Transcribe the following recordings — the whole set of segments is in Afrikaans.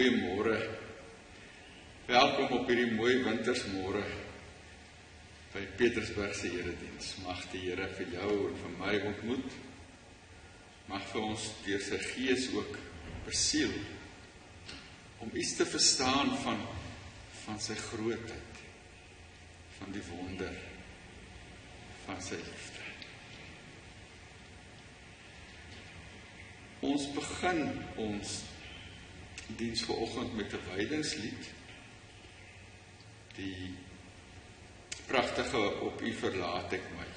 Goeiemôre. Welkom op hierdie mooi wintersmôre by Petersburg se erediens. Mag die Here vir jou en vir my ontmoet. Mag vir ons deur sy Gees ook besiel om iets te verstaan van sy grootheid, van die wonder van sy liefde. Ons begin ons diens vanoggend met 'n wydingslied. Die pragtige Op U verlaat ek my.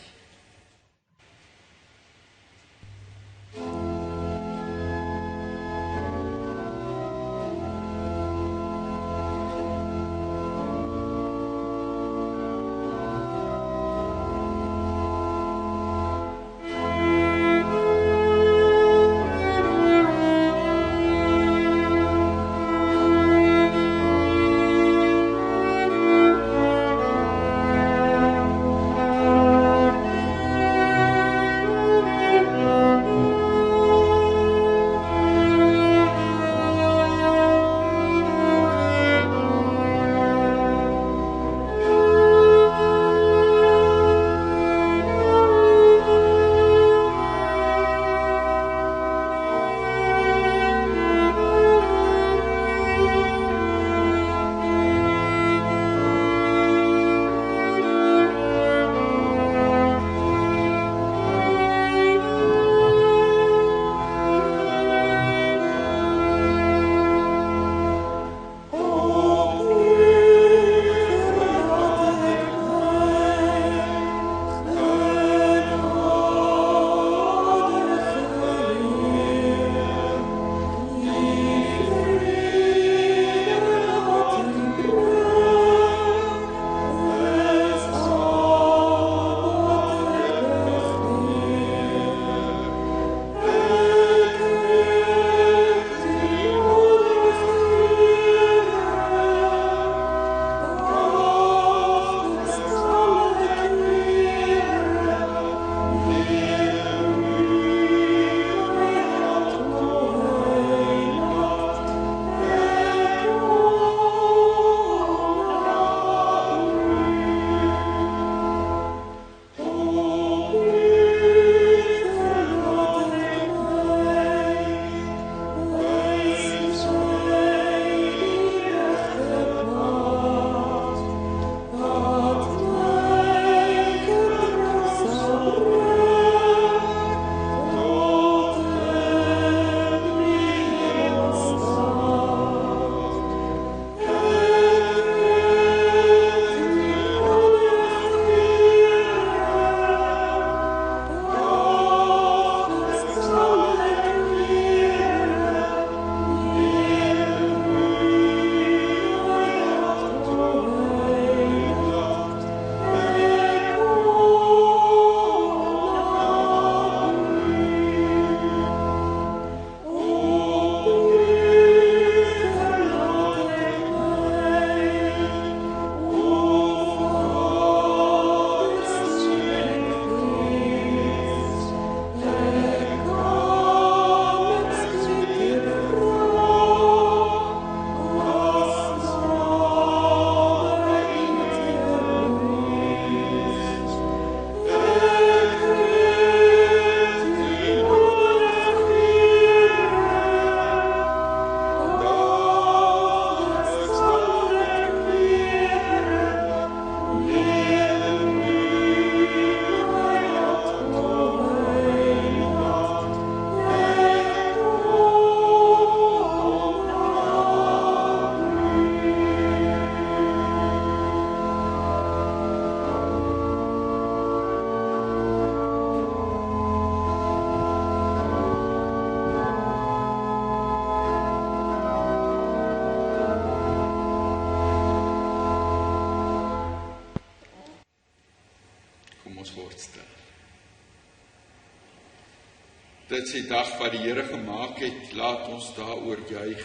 Dit is die dag wat die Here gemaak het, laat ons daaroor juig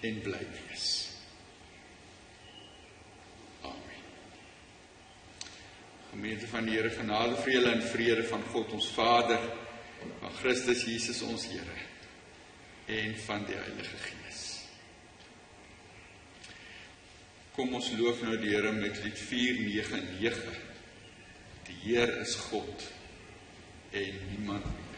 en bly wees. Amen. Gemeente van die Here, genade vir julle en vrede van God ons Vader, van Christus Jesus ons Here en van die Heilige Gees. Kom ons loof nou die Here met lied 499. Die Heer is God en niemand meer.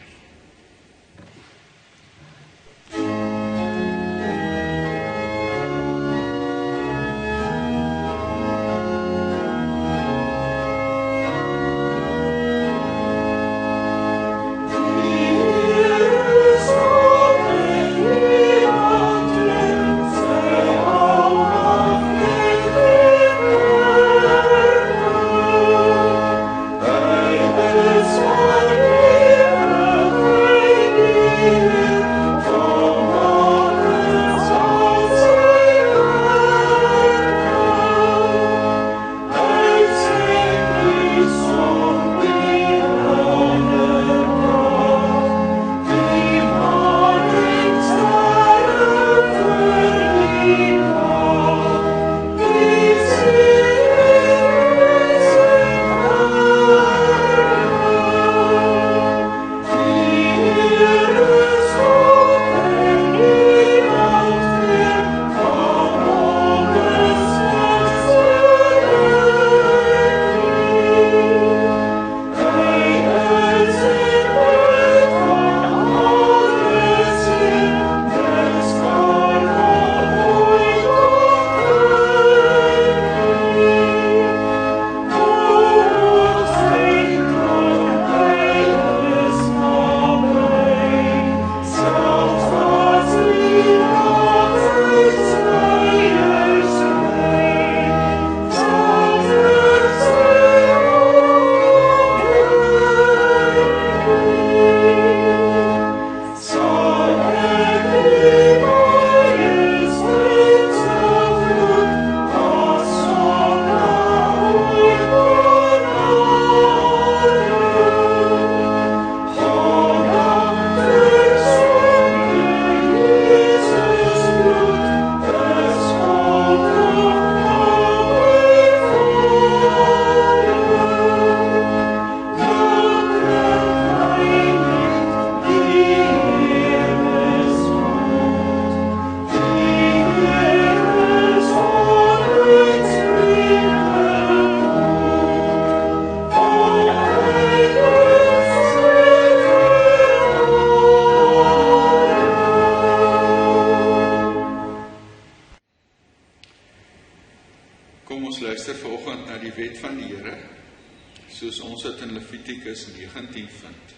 Soos ons dit in Levitikus 19 vind.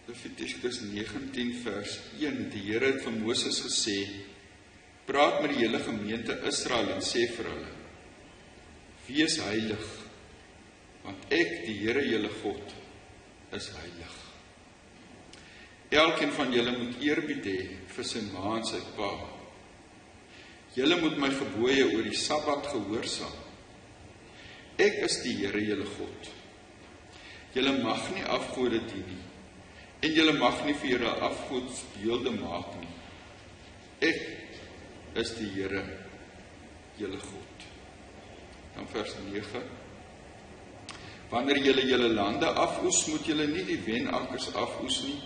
Levitikus 19 vers 1, die Here het vir Moses gesê, praat met die hele gemeente Israel en sê vir hulle, wees heilig, want ek, die Here julle God, is heilig. Elkeen van julle moet eerbied hê vir sy ma en sy pa. Julle moet my gebooie oor die Sabbat gehoorsaam. Ek is die Here julle God. Julle mag nie afgode dien nie, en julle mag nie vir julle afgodsbeelde maak nie. Ek is die Here julle God. Dan vers 9. Wanneer julle julle lande afoes, moet julle nie die wenakkers afoes nie,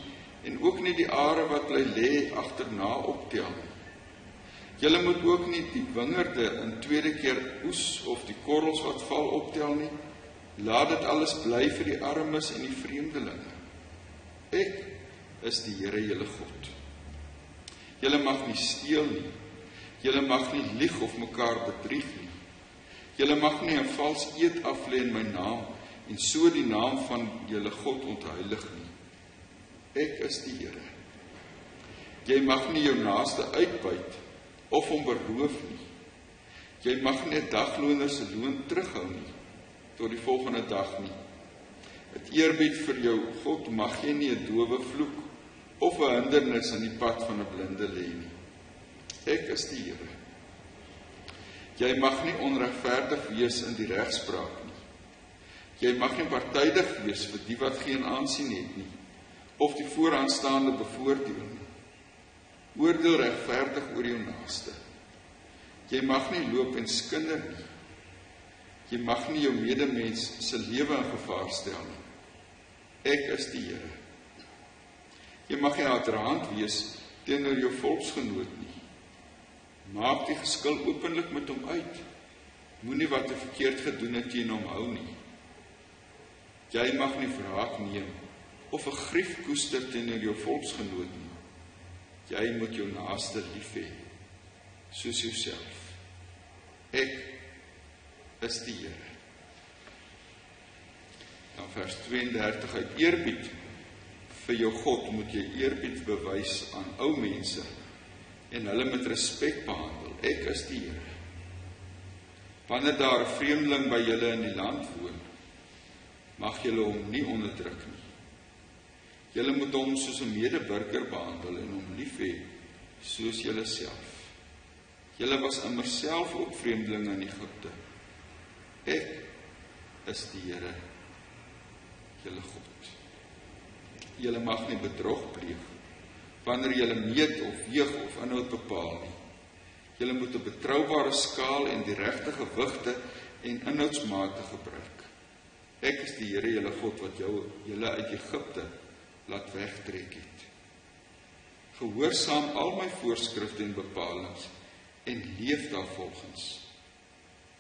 en ook nie die are wat bly lê agterna optel nie. Julle moet ook nie die wingerde in tweede keer oes of die korrels wat val optel nie. Laat dit alles bly vir die armes en die vreemdelinge. Ek is die Here julle God. Julle mag nie steel nie. Julle mag nie lieg of mekaar bedrieg nie. Julle mag nie 'n vals eed aflê in my naam en so die naam van julle God ontheilig nie. Ek is die Here. Jy mag nie jou naaste uitbuit of hom beroof nie. Jy mag nie 'n dagloner se loon terughou nie, tot die volgende dag nie. Het eerbied vir jou God mag jy nie 'n dowe vloek of 'n hindernis in die pad van 'n blinde lê nie. Ek is die Here. Jy mag nie onregverdig wees in die regspraak nie. Jy mag nie partydig wees vir die wat geen aansien het nie, of die vooraanstaande bevoordeel nie. Oordeel regverdig oor jou naaste. Jy mag nie loop en skinder nie. Jy mag nie jou medemens se lewe in gevaar stel nie. Ek is die Here. Jy mag nie haatdraand wees teenoor jou volksgenoot nie. Maak die geskil openlik met hom uit. Moenie wat hy verkeerd gedoen het teen hom hou nie. Jy mag nie wraak neem of 'n grief koester teenoor jou volksgenoot nie. Jy moet jou naaste lief hê, soos jouself. Ek is die Here. Dan vers 32, uit eerbied vir jou God moet jy eerbied bewys aan ou mense en hulle met respek behandel. Ek is die Here. Wanneer daar 'n vreemdeling by julle in die land woon, mag julle hom nie onderdruk nie. Julle moet hom soos 'n medeburger behandel en hom lief hê soos julle self. Julle was immer self ook vreemdelinge in Egipte. Ek is die Here, julle God. Julle mag nie bedrog pleeg wanneer julle meet of weeg of inhoud bepaal nie. Julle moet 'n betroubare skaal en die regte gewigte en inhoudsmate gebruik. Ek is die Here julle God wat julle uit Egipte laat wegtrek het. Gehoorsaam al my voorskrifte en bepalings en leef daarvolgens.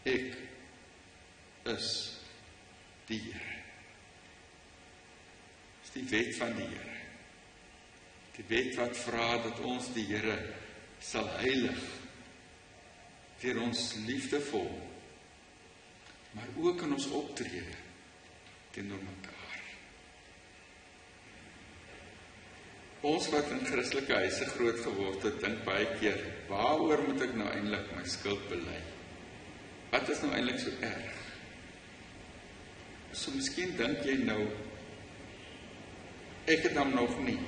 Ek is die Here. Dis die wet van die Here. Die wet wat vra dat ons die Here sal heilig deur ons liefdevol, maar ook in ons optrede teenoor mekaar. Ons wat in Christelike huise groot geword het, dink baie keer, waaroor moet ek nou eintlik my skuld bely? Wat is nou eintlik so erg? So miskien dink jy nou, ek het hom nog nie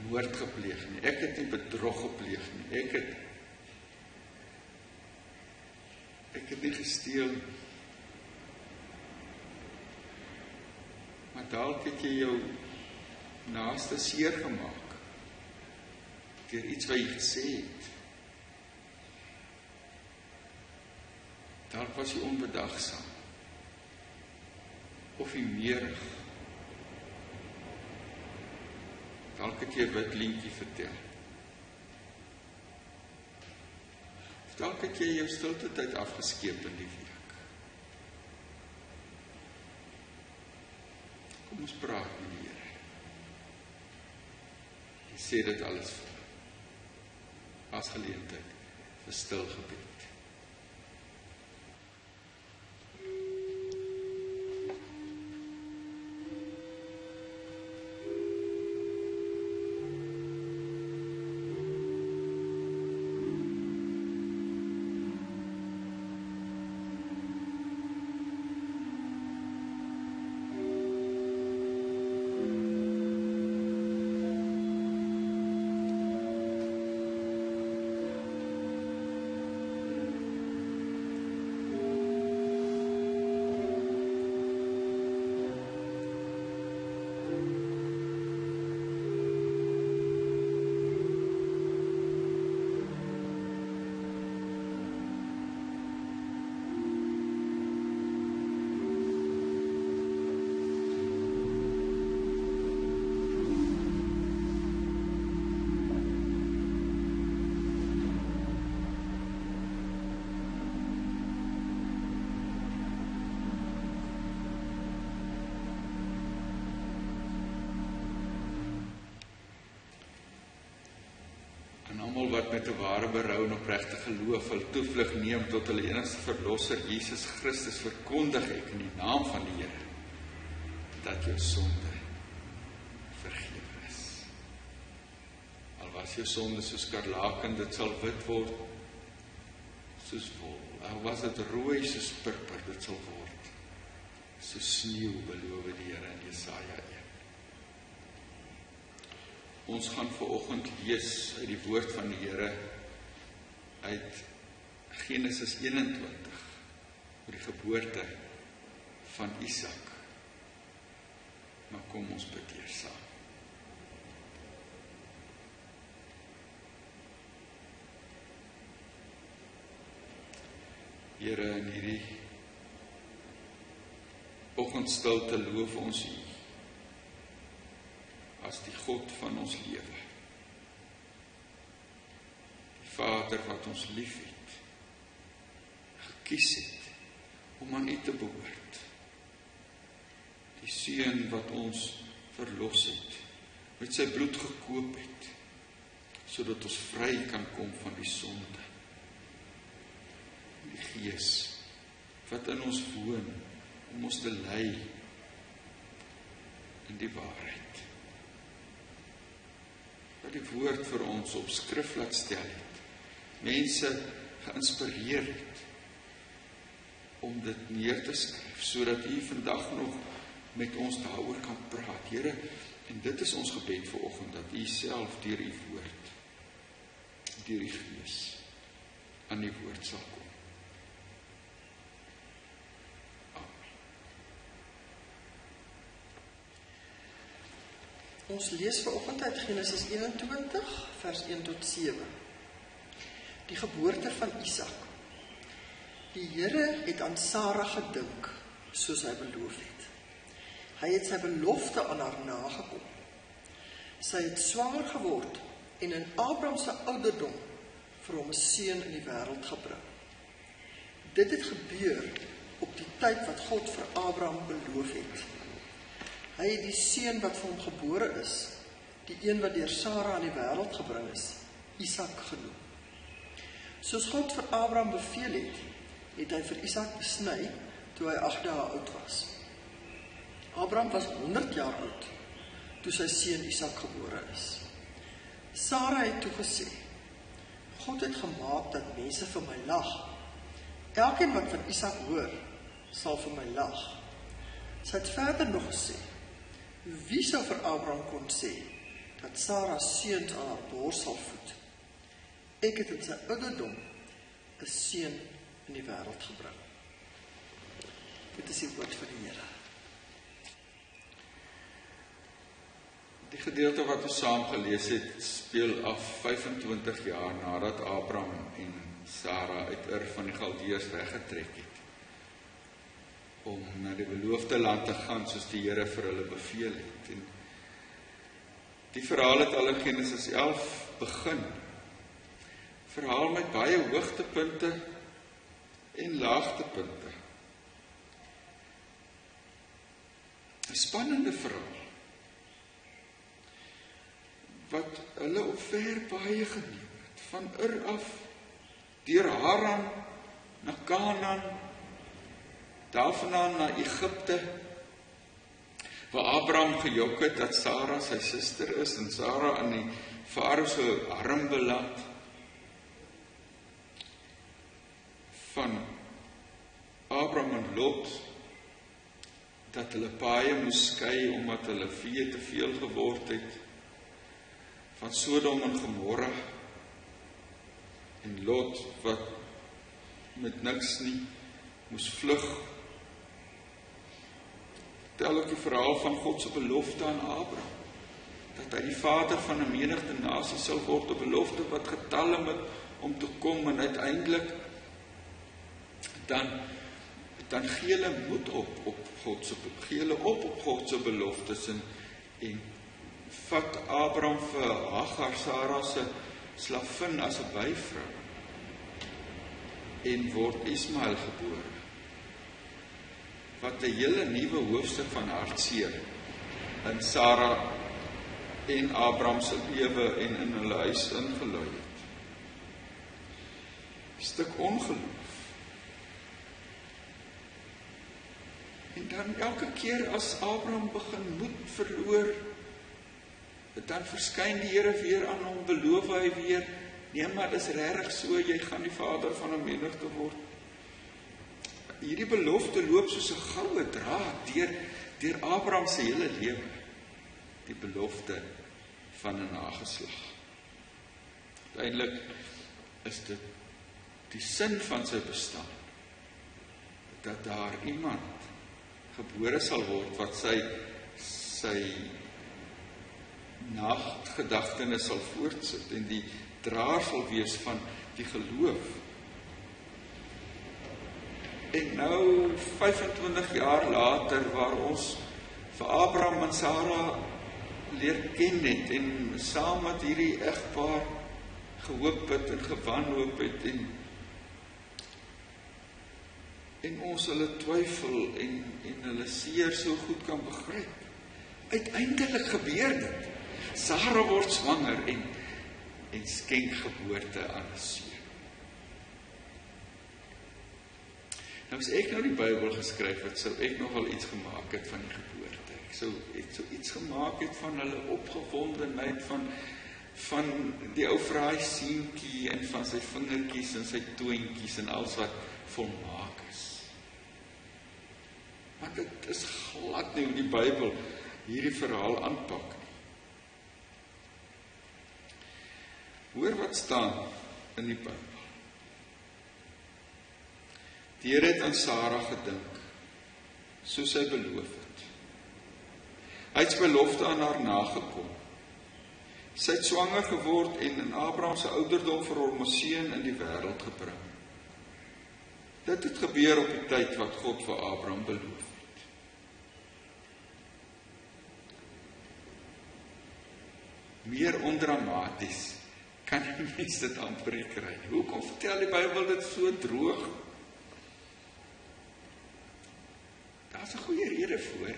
moord gepleeg nie, ek het nie bedrog gepleeg nie, ek het nie gesteel nie. Maar dalk het jy jou naaste seer gemaak deur iets wat jy gesê het. Dalk was jy onbedagsaam of jy meerig. Dalk het jy 'n wit lintjie vertel. Of dalk het jy jou stilte tyd afgeskeep in die week. Kom ons praat met die Here. Hy sê dit alles vir as geleentheid vir stil gebed. Wat met 'n ware berou en opregte geloof hul toevlug neem tot hulle enigste verlosser Jesus Christus, verkondig ek in die naam van die Here dat jou sonde vergewe is. Al was jou sonde soos skarlaken, dit sal wit word soos wol. Al was dit rooi soos purper, dit sal word soos sneeu, beloof die Here in Jesaja 1. Ons gaan vanoggend lees uit die woord van die Here uit Genesis 21 oor die geboorte van Isak. Maar kom ons bid eers saam. Here, in hierdie oggendstilte loof ons U as die God van ons lewe. Die Vader wat ons lief het, gekies het om aan U te behoort. Die Seun wat ons verlos het, met sy bloed gekoop het, sodat ons vry kan kom van die sonde. Die Gees wat in ons woon, om ons te lei in die waarheid. Wat die woord vir ons op skrif laat stel het, mense geïnspireer het, om dit neer te skryf, sodat U vandag nog met ons daaroor kan praat. Here, en dit is ons gebed vanoggend, dat U self deur U woord, deur die Gees, aan die woord sal kom. Ons lees vanoggend uit Genesis 21, vers 1 tot 7. Die geboorte van Isak. Die Here het aan Sara gedink, soos hy beloof het. Hy het sy belofte aan haar nagekom. Sy het swanger geword en in Abraham se ouderdom vir hom 'n seun in die wêreld gebring. Dit het gebeur op die tyd wat God vir Abraham beloof het. Hy het die seun wat vir hom gebore is, die een wat deur Sara aan die wêreld gebring is, Isak genoem. Soos God vir Abraham beveel het, het hy vir Isak besny toe hy 8 dae oud was. Abraham was 100 jaar oud toe sy seun Isak gebore is. Sara het toe gesê, God het gemaak dat mense vir my lag. Elkeen wat van Isak hoor, sal vir my lag. Sy het verder nog gesê, wie sou vir Abraham kon sê, dat Sara seuns aan haar bors sal voed? Ek het in sy ouderdom 'n seun in die wêreld gebring. Dit is die woord van die Here. Die gedeelte wat ons saam gelees het, speel af 25 jaar nadat Abraham en Sara uit Ur van die Galdeërs weggetrek het, om na die beloofde land te gaan, soos die Here vir hulle beveel het. En die verhaal het al in Genesis 11 begin. Verhaal met baie hoogtepunte en laagtepunte. 'n Spannende verhaal, wat hulle op ver baie geneem het, van Ur af, deur Haran, na Kanaan, daarvandaan na Egipte, waar Abraham gejok het dat Sara sy suster is, en Sara in die Farao se arm beland, van Abraham en Lot, dat hulle paaie moes skei, omdat hulle vee te veel geword het, van Sodom en Gomorra, en Lot, wat met niks nie, moes vlug. Vertel ek die verhaal van God se belofte aan Abraham, dat hy die vader van 'n menigte nasie sal word, 'n belofte wat getalle met om te kom, en uiteindelik dan gee hulle moed op God se beloftes, en vat Abraham vir Hagar, Sara se slavin, as 'n byvrou, en word Ismael gebore, wat 'n hele nuwe hoofstuk van hartseer in Sara en Abraham se lewe en in hulle huis ingelui het. 'n Stuk ongeloof. En dan elke keer as Abraham begin moed verloor, dan verskyn die Here weer aan hom, beloof hy weer, nee, maar dis regtig so, jy gaan die vader van 'n menigte word. Hierdie belofte loop soos 'n goue draad deur Abraham se hele lewe. Die belofte van 'n nageslag. Uiteindelik is dit die sin van sy bestaan, dat daar iemand gebore sal word wat sy nagedagtenis sal voortsit en die draer sal wees van die geloof. En nou 25 jaar later, waar ons vir Abraham en Sara leer ken het, en saam met hierdie egpaar gehoop het en gewanhoop het en ons hulle twyfel en hulle seer so goed kan begryp. Uiteindelik gebeur dit. Sara word swanger en skenk geboorte aan 'n seun. Nou as ek nou die Bybel geskryf het, sou ek nogal iets gemaak het van die geboorte. Ek sou iets gemaak het van hulle opgewondenheid, van die ou vraai seentjie en van sy vingertjies en sy toontjies en alles wat volmaak is. Maar dit is glad nie hoe die Bybel hierdie verhaal aanpak nie. Hoor wat staan in die Bybel. Die Here het aan Sara gedink, soos hy beloof het. Hy het sy belofte aan haar nagekom. Sy het swanger geword en in Abraham se ouderdom vir hom 'n seun in die wêreld gebring. Dit het gebeur op die tyd wat God vir Abraham beloof het. Meer ondramaties kan die mens dit amper nie kry. Hoekom vertel die Bybel dit so droog? Daar's 'n goeie rede voor.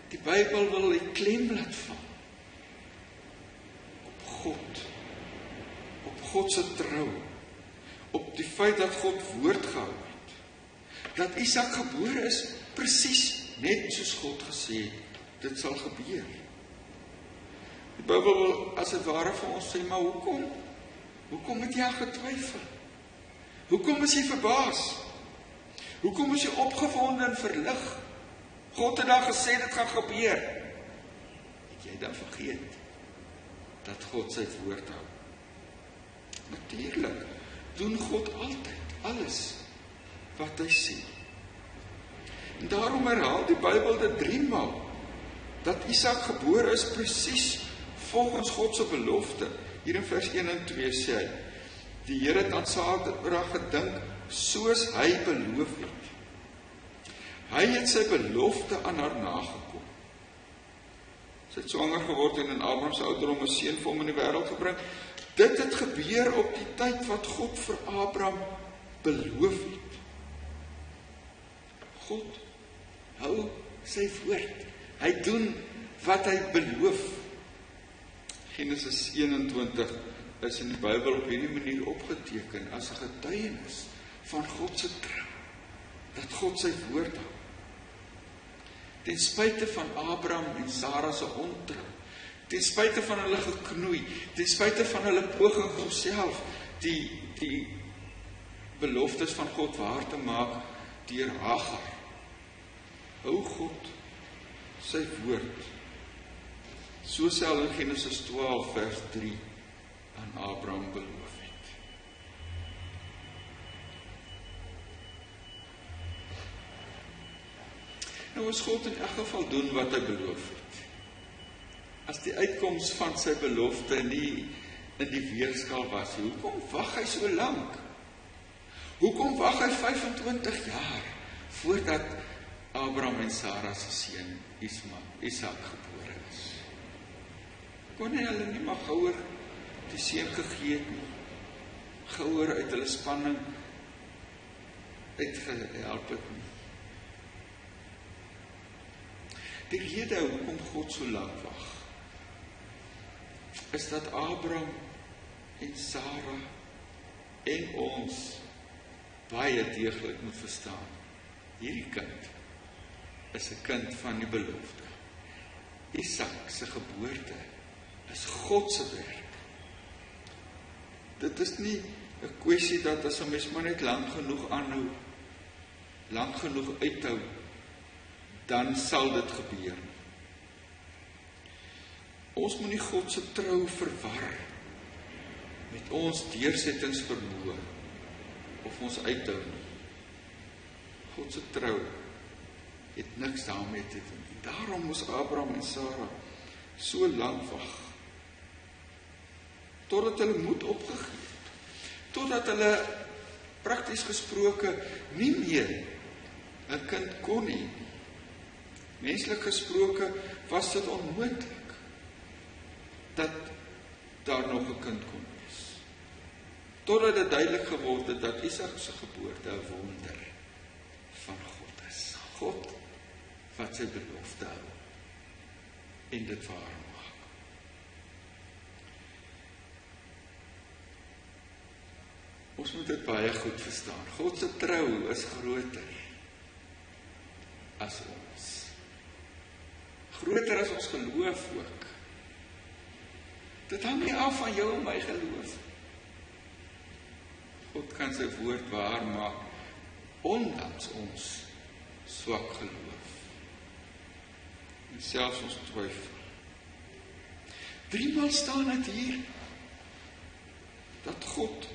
Die Bybel wil die klem laat val op God se trou, op die feit dat God woord gehou het, dat Isak gebore is presies net soos God gesê het, dit sal gebeur. Die Bybel wil as dit ware vir ons sê, maar hoekom het jy getwyfel? Hoekom is jy verbaas? Hoekom is jy opgewonde en verlig? God het dan gesê dit gaan gebeur. Het jy dan vergeet dat God sy woord hou? Natuurlik doen God altyd alles wat hy sê. En daarom herhaal die Bybel dit 3 maal, dat Isak gebore is presies volgens God se belofte. Hier in vers 1 en 2 sê hy, die Here het aan Sara gedink, soos hy beloof het. Hy het sy belofte aan haar nagekom. Sy het swanger geword en in Abraham se ouderdom 'n seun vir hom in die wêreld gebring. Dit het gebeur op die tyd wat God vir Abraham beloof het. God hou sy woord. Hy doen wat hy beloof. Genesis 21 is in die Bybel op hierdie manier opgeteken as 'n getuienis van God se trou, dat God sy woord hou. Ten spyte van Abraham en Sara se ontrou, ten spyte van hulle geknoei, ten spyte van hulle poging om self die beloftes van God waar te maak deur Hagar, hou God sy woord, soos hy in Genesis 12 vers 3 aan Abraham beloof het. Nou as God in elk geval doen wat hy beloof het, as die uitkoms van sy belofte nie in die weegskaal was, hoekom wag hy so lank? Hoekom wag hy 25 jaar voordat Abraham en Sara se seun Isak gebore is? Kon hy hulle nie maar gouer die seun gegee het nie, gouer uit hulle spanning uitgehelp het nie? Die rede hoekom God so lank wag, is dat Abraham en Sara en ons baie deeglik moet verstaan, hierdie kind is 'n kind van die belofte. Isak se geboorte is God se werk. Dit is nie 'n kwessie dat as 'n mens maar net lank genoeg aanhou, lank genoeg uithou, dan sal dit gebeur. Ons moet nie God se trou verwar met ons deursettingsvermoë of ons uithou nie. God se trou het niks daarmee te doen. Daarom moes Abraham en Sara so lank wag, totdat hulle moed opgegee het, totdat hulle prakties gesproke nie meer 'n kind kon hê. Menslik gesproke was dit onmoontlik dat daar nog 'n kind kon wees. Totdat dit duidelik geword het dat Isak se geboorte 'n wonder van God is. God wat sy belofte hou en dit waar maak. Ons moet dit baie goed verstaan. God se trou is groter as ons. Groter as ons geloof ook. Dit hang nie af van jou en my geloof. God kan sy woord waar maak, ondanks ons swak geloof. En selfs ons twyfel. 3 maal staan dit hier, dat God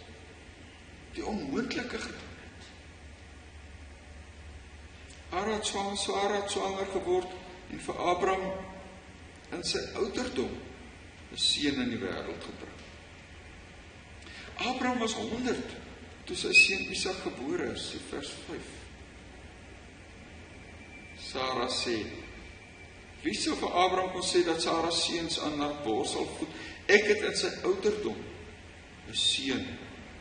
die onmoontlike gedoen het. Sara het swanger geword, en vir Abraham in sy ouderdom 'n seun in die wêreld gebring. Abraham was 100 toe sy seun Isak gebore is, vers 5. Sara sê, wie sou vir Abraham kon sê dat Sara seuns aan haar bors sal voed? Ek het in sy ouderdom 'n seun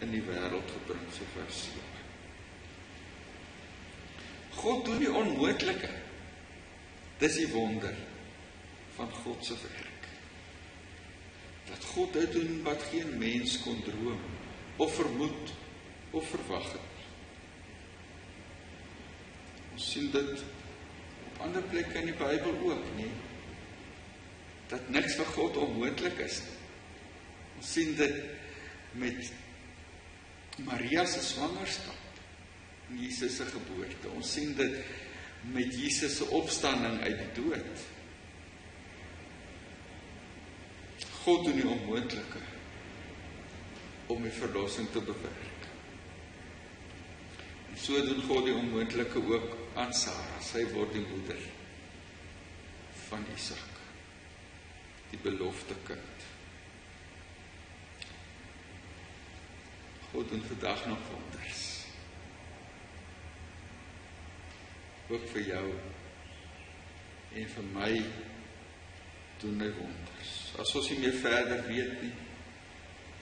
in die wêreld gebring, vers 7. God doen die onmoontlike. Dis die wonder van God se werk. Dat God dit doen wat geen mens kon droom, of vermoed, of verwag het. Ons sien dit op ander plekke in die Bybel ook, nie? Dat niks vir God onmoontlik is. Ons sien dit met Maria se swangerskap en Jesus se geboorte. Ons sien dit met Jesus se opstanding uit die dood. God doen die onmoontlike om die verlossing te bewerk. En so doen God die onmoontlike ook aan Sara. Sy word die moeder van Isak, die belofte kind. God doen vandag nog wonders. Ook vir jou en vir my doen hy wonders. As ons nie meer verder weet nie,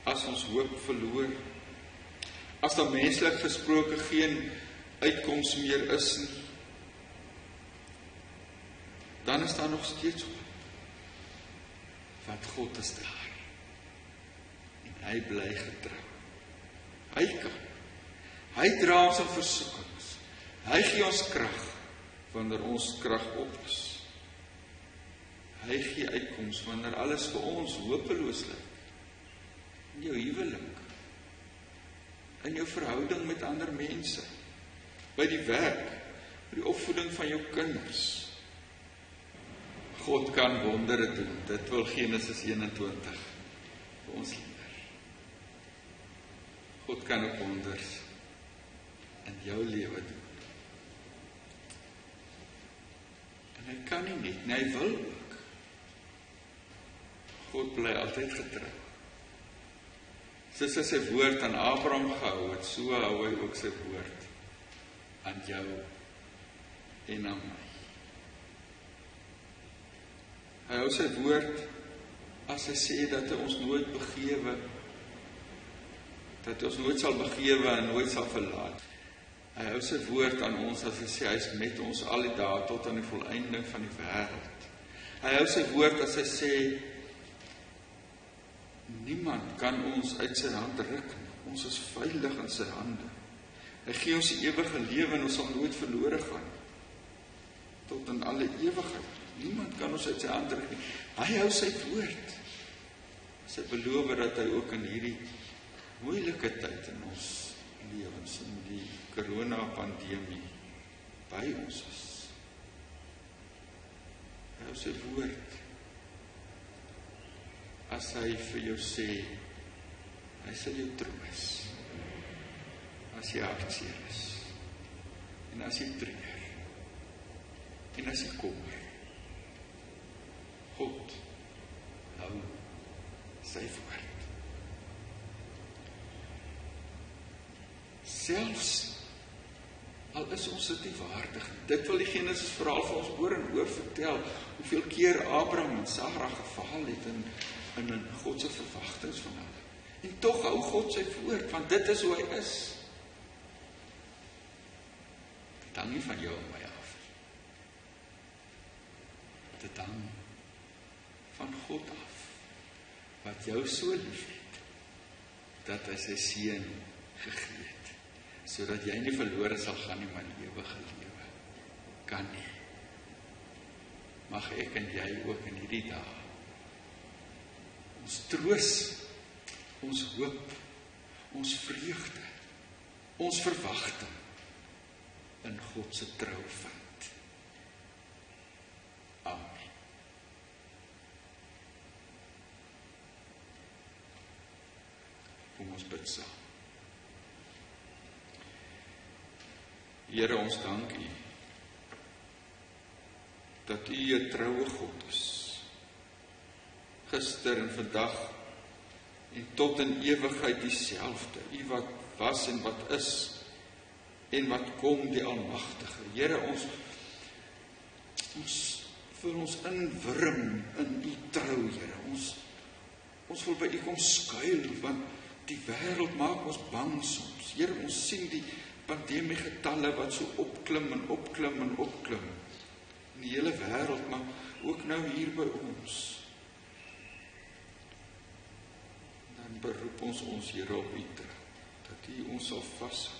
as ons hoop verloor, as daar menslik gesproke geen uitkoms meer is nie, dan is daar nog steeds hoop. Want God is daar. En hy bly getrou. Hy kan. Hy dra ons in versoekings. Hy gee ons krag wanneer ons krag op is. Hy gee uitkoms wanneer alles vir ons hopeloos lyk. In jou huwelik, in jou verhouding met ander mense, by die werk, by die opvoeding van jou kinders. God kan wondere doen. Dit wil Genesis 21 vir ons leer. God kan ook wonders in jou lewe doen. En hy kan nie net, hy wil ook. God bly altyd getrou. Soos hy sy woord aan Abraham gehou het, so hou hy ook sy woord aan jou en aan my. Hy hou sy woord as hy sê dat hy ons nooit begewe, dat hy ons nooit sal begewe en nooit sal verlaat. Hy hou sy woord aan ons as hy sê, hy is met ons al die dae tot aan die volleinding van die wêreld. Hy hou sy woord as hy sê, niemand kan ons uit sy hand ruk nie. Ons is veilig in sy hande. Hy gee ons die ewige lewe en ons sal nooit verlore gaan. Tot in alle ewigheid. Niemand kan ons uit sy hand ruk nie. Hy hou sy woord. Sy beloof dat hy ook in hierdie moeilike tyd in ons lewens, in die corona-pandemie, by ons is. Hy hou sy woord. As hy vir jou sê, hy sal jou troos. As jy hartseer is. En as jy treur. En as jy kommer. God hou sy woord. Selfs al is ons dit nie waardig. Dit wil die Genesis verhaal vir ons oor en oor vertel, hoeveel keer Abraham en Sara gefaal het en en in God se verwagtinge van hulle. En tog hou God sy woord, want dit is hoe hy is. Dit hang nie van jou en my af. Dit hang van God af, wat jou so lief het, dat hy sy seun gegee het, sodat jy nie verlore sal gaan nie, maar ewige lewe kan nie. Mag ek en jy ook in hierdie dae ons troos, ons hoop, ons vreugde, ons verwagting in God se trou vind. Amen. Kom ons bid saam. Here, ons dank U dat U 'n troue God is. Gister en vandag en tot in ewigheid dieselfde. U wat was en wat is en wat kom, die Almagtige. Here, ons wil ons inwurm in U trou, Here. Ons wil by U kom skuil, want die wêreld maak ons bang soms. Here, ons sien die pandemie getalle wat so opklim en opklim en opklim. In die hele wêreld, maar ook nou hier by ons. Dan beroep ons Here op U trou, dat U ons sal vashou,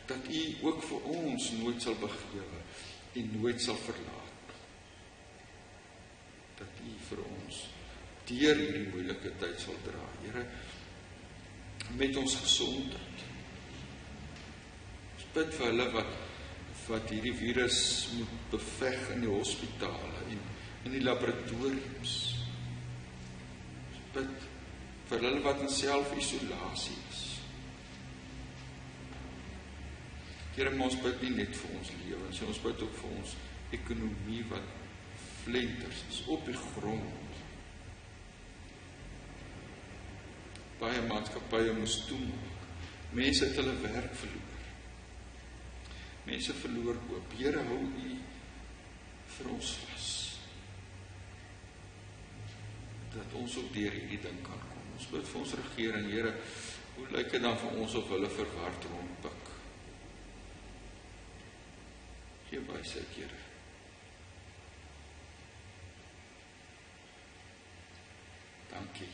dat U ook vir ons nooit sal begewe en nooit sal verlaat. Dat U vir ons deur hierdie moeilike tyd sal dra, Here, met ons gesondheid. Ons bid vir hulle wat hierdie virus moet beveg in die hospitale en in die laboratoriums. Ons bid vir hulle wat in selfisolasie is. Here, maar ons bid nie net vir ons lewens, ons bid ook vir ons ekonomie wat flenters is op die grond. Baie maatskappye moes toemaak. Mense het hulle werk verloor. Mense verloor hoop. Here, hou U vir ons vas, dat ons ook deur hierdie ding kan kom. Ons bid vir ons regering, Here, hoe lyk dit dan vir ons of hulle verward rondpik? Gee wysheid, Here. Dankie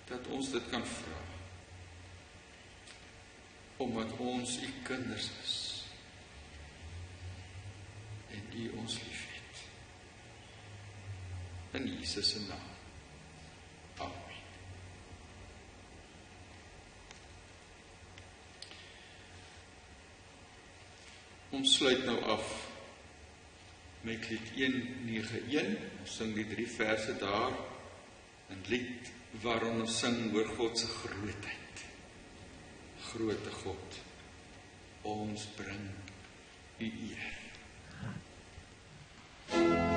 dat ons dit kan vra, omdat ons U kinders is en U ons liefhet. In Jesus se naam. Amen. Ons sluit nou af met lied 191. Ons sing die 3 verse daar, 'n lied waarin ons sing oor God se grootheid. Grote God, ons bring U eer. Oh,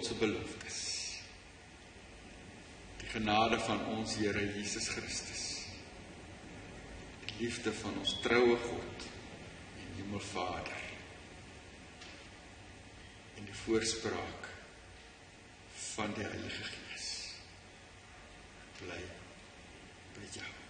God se beloftes, die genade van ons Here Jesus Christus, die liefde van ons troue God en Hemelvader, en die voorspraak van die Heilige Gees bly by jou.